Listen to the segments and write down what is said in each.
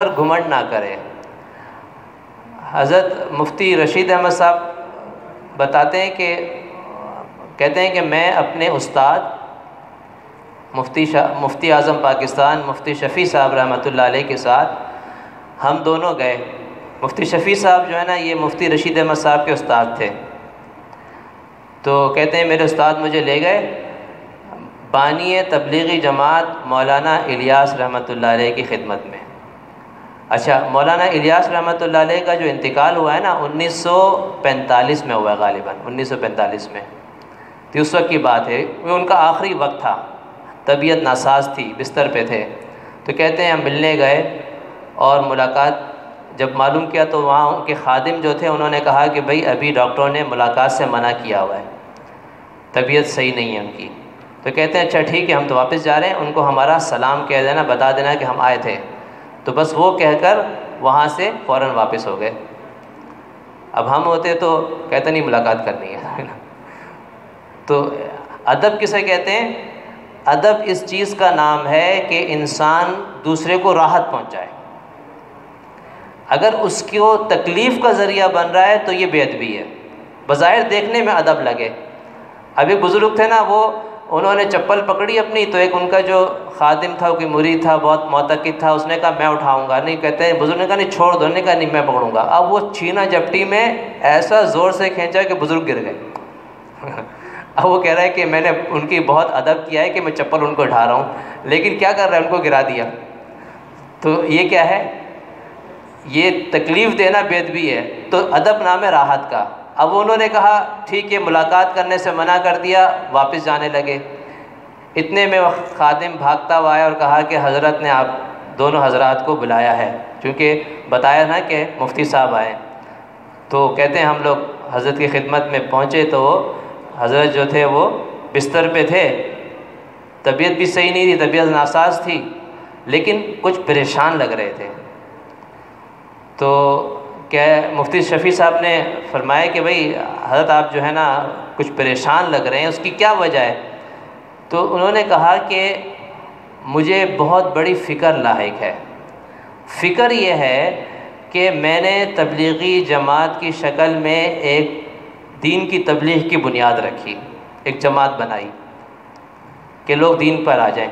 پر گھمنڈ نہ کرے۔ حضرت مفتی رشید احمد صاحب بتاتے ہیں کہتے ہیں کہ میں اپنے استاد مفتی اعظم پاکستان مفتی شفیع صاحب رحمۃ اللہ علیہ کے ساتھ ہم دونوں گئے۔ مفتی شفیع صاحب جو ہے نا یہ مفتی رشید احمد صاحب کے استاد تھے، تو کہتے ہیں میرے استاد مجھے لے گئے بانی تبلیغی جماعت مولانا الیاس رحمۃ اللہ علیہ کی خدمت میں۔ اچھا، مولانا الیاس رحمۃ اللہ علیہ کا جو انتقال ہوا ہے نا 1945 میں ہوا ہے، غالباً 1945 میں، تو اس وقت کی بات ہے، وہ ان کا آخری وقت تھا، طبیعت ناساز تھی، بستر پہ تھے۔ تو کہتے ہیں ہم ملنے گئے اور ملاقات جب معلوم کیا تو وہاں ان کے خادم جو تھے انہوں نے کہا کہ بھئی ابھی ڈاکٹروں نے ملاقات سے منع کیا ہوا ہے، طبیعت صحیح نہیں ہے ان کی۔ تو کہتے ہیں اچھا ٹھیک ہے، ہم تو واپس جا رہے ہیں، ان کو ہمارا سلام کہہ دینا، بتا دینا کہ ہم آئے تھے۔ تو بس وہ کہہ کر وہاں سے فوراً واپس ہو گئے۔ اب ہم ہوتے تو کہتے نہیں ملاقات کرنی ہے۔ تو ادب کسے کہتے ہیں؟ ادب اس چیز کا نام ہے کہ انسان دوسرے کو راحت پہنچائے۔ اگر اس کو تکلیف کا ذریعہ بن رہا ہے تو یہ بے ادبی ہے، بظاہر دیکھنے میں ادب لگے۔ ابھی بزرگ تھے نا، انہوں نے چپل پکڑی اپنی، تو ایک ان کا جو خادم تھا، کوئی مرید تھا، بہت معتقد تھا، اس نے کہا میں اٹھاؤں گا نہیں، کہتے ہیں بزرگ نے کہا نہیں چھوڑ دو، نے کہا نہیں میں پکڑوں گا۔ اب وہ چھینا جپٹی میں ایسا زور سے کھینچا کہ بزرگ گر گئے۔ اب وہ کہہ رہا ہے کہ میں نے ان کی بہت ادب کیا ہے کہ میں چپل ان کو اٹھا رہا ہوں، لیکن کیا کر رہا ہے، ان کو گرا دیا۔ تو یہ کیا ہے؟ یہ تکلیف دینا بے ادبی ہے۔ تو ادب نام ہے راحت کا۔ اب انہوں نے کہا ٹھیک ہے، ملاقات کرنے سے منع کر دیا، واپس جانے لگے۔ اتنے میں خادم بھاگتا ہوا آیا اور کہا کہ حضرت نے آپ دونوں حضرات کو بلایا ہے، چونکہ بتایا نا کہ مفتی صاحب آئے۔ تو کہتے ہیں ہم لوگ حضرت کی خدمت میں پہنچے تو حضرت جو تھے وہ بستر پہ تھے، طبیعت بھی صحیح نہیں تھی، طبیعت ناساز تھی، لیکن کچھ پریشان لگ رہے تھے۔ تو کیا مفتی شفیع صاحب نے فرمایا کہ بھئی حضرت آپ جو ہے نا کچھ پریشان لگ رہے ہیں، اس کی کیا وجہ ہے؟ تو انہوں نے کہا کہ مجھے بہت بڑی فکر لاحق ہے۔ فکر یہ ہے کہ میں نے تبلیغی جماعت کی شکل میں ایک دین کی تبلیغ کی بنیاد رکھی، ایک جماعت بنائی کہ لوگ دین پر آ جائیں،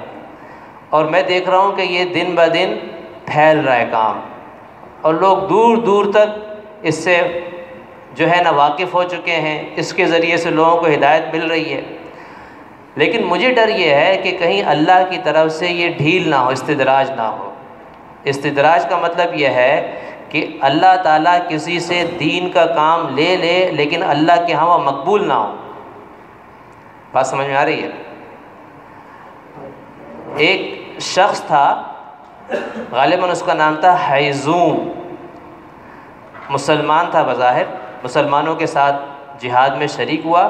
اور میں دیکھ رہا ہوں کہ یہ دن بہ دن پھیل رہا ہے کام، اور لوگ دور دور تک اس سے جو ہے نا واقف ہو چکے ہیں، اس کے ذریعے سے لوگوں کو ہدایت مل رہی ہے۔ لیکن مجھے ڈر یہ ہے کہ کہیں اللہ کی طرف سے یہ ڈھیل نہ ہو، استدراج نہ ہو۔ استدراج کا مطلب یہ ہے کہ اللہ تعالیٰ کسی سے دین کا کام لے لے لیکن اللہ کے ہاں وہ مقبول نہ ہو۔ بات سمجھ میں آ رہی ہے؟ ایک شخص تھا، غالباً اس کا نام تھا حیزوم، مسلمان تھا بظاہر، مسلمانوں کے ساتھ جہاد میں شریک ہوا،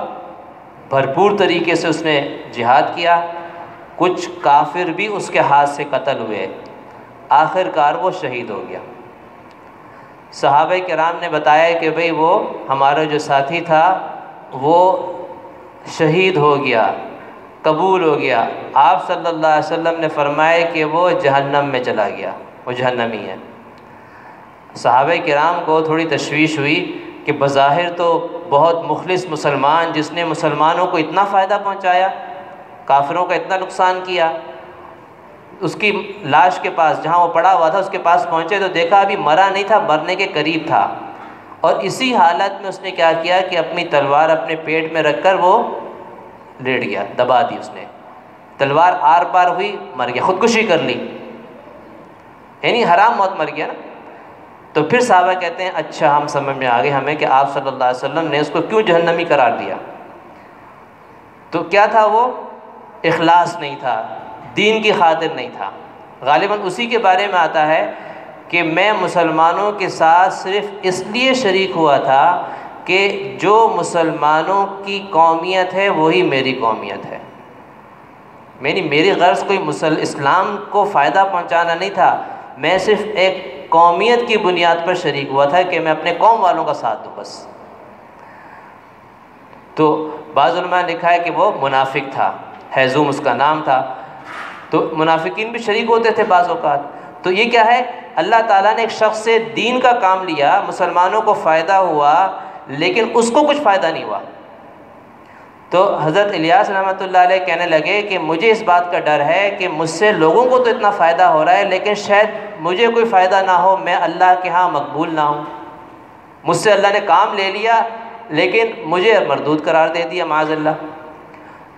بھرپور طریقے سے اس نے جہاد کیا، کچھ کافر بھی اس کے ہاتھ سے قتل ہوئے، آخر کار وہ شہید ہو گیا۔ صحابہ کرام نے بتایا کہ بھئی وہ ہمارا جو ساتھی تھا وہ شہید ہو گیا، قبول ہو گیا۔ آپ صلی اللہ علیہ وسلم نے فرمایا کہ وہ جہنم میں چلا گیا، وہ جہنمی ہے۔ صحابہ کرام کو تھوڑی تشویش ہوئی کہ بظاہر تو بہت مخلص مسلمان، جس نے مسلمانوں کو اتنا فائدہ پہنچایا، کافروں کا اتنا نقصان کیا، اس کی لاش کے پاس جہاں وہ پڑا ہوا تھا اس کے پاس پہنچے تو دیکھا ابھی مرا نہیں تھا، مرنے کے قریب تھا، اور اسی حالت میں اس نے کیا کیا کہ اپنی تلوار اپنے پیٹ میں رکھ کر وہ لیٹ گیا، دبا دی اس نے، تلوار آر پار ہوئی، مر گیا، خودکشی کر لی، یعنی حرام موت مر گیا نا۔ تو پھر صحابہ کہتے ہیں اچھا ہم سمجھ میں آ گئے ہمیں کہ آپ صلی اللہ علیہ وسلم نے اس کو کیوں جہنمی قرار دیا۔ تو کیا تھا؟ وہ اخلاص نہیں تھا، دین کی خاطر نہیں تھا۔ غالباً اسی کے بارے میں آتا ہے کہ میں مسلمانوں کے ساتھ صرف اس لیے شریک ہوا تھا کہ جو مسلمانوں کی قومیت ہے وہی میری قومیت ہے، میری غرض کوئی اسلام کو فائدہ پہنچانا نہیں تھا، میں صرف ایک قومیت کی بنیاد پر شریک ہوا تھا کہ میں اپنے قوم والوں کا ساتھ دوں بس۔ تو بعض علماء نے لکھا ہے کہ وہ منافق تھا، حیزوم اس کا نام تھا۔ تو منافقین بھی شریک ہوتے تھے بعض اوقات۔ تو یہ کیا ہے؟ اللہ تعالیٰ نے ایک شخص سے دین کا کام لیا، مسلمانوں کو فائدہ ہوا، لیکن اس کو کچھ فائدہ نہیں ہوا۔ تو حضرت الیاس رحمۃ اللہ علیہ کہنے لگے کہ مجھے اس بات کا ڈر ہے کہ مجھ سے لوگوں کو تو اتنا فائدہ ہو رہا ہے، لیکن شاید مجھے کوئی فائدہ نہ ہو، میں اللہ کے ہاں مقبول نہ ہوں۔ مجھ سے اللہ نے کام لے لیا لیکن مجھے مردود قرار دے دیا، معاذ اللہ۔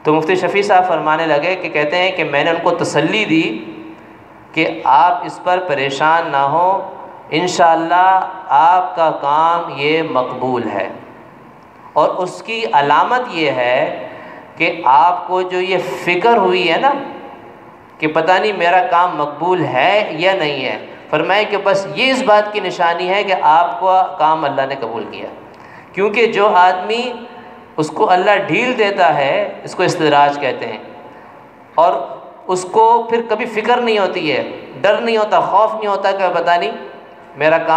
تو مفتی شفیع صاحب فرمانے لگے کہ کہتے ہیں کہ میں نے ان کو تسلی دی کہ آپ اس پر پریشان نہ ہوں، انشاءاللہ آپ کا کام یہ مقبول ہے، اور اس کی علامت یہ ہے کہ آپ کو جو یہ فکر ہوئی ہے نا کہ پتہ نہیں میرا کام مقبول ہے یا نہیں ہے، فرمائے کہ بس یہ اس بات کی نشانی ہے کہ آپ کو کام اللہ نے قبول کیا۔ کیونکہ جو آدمی اس کو اللہ ڈھیل دیتا ہے، اس کو استدراج کہتے ہیں، اور اس کو پھر کبھی فکر نہیں ہوتی ہے، ڈر نہیں ہوتا، خوف نہیں ہوتا کہ پتہ نہیں میرا کام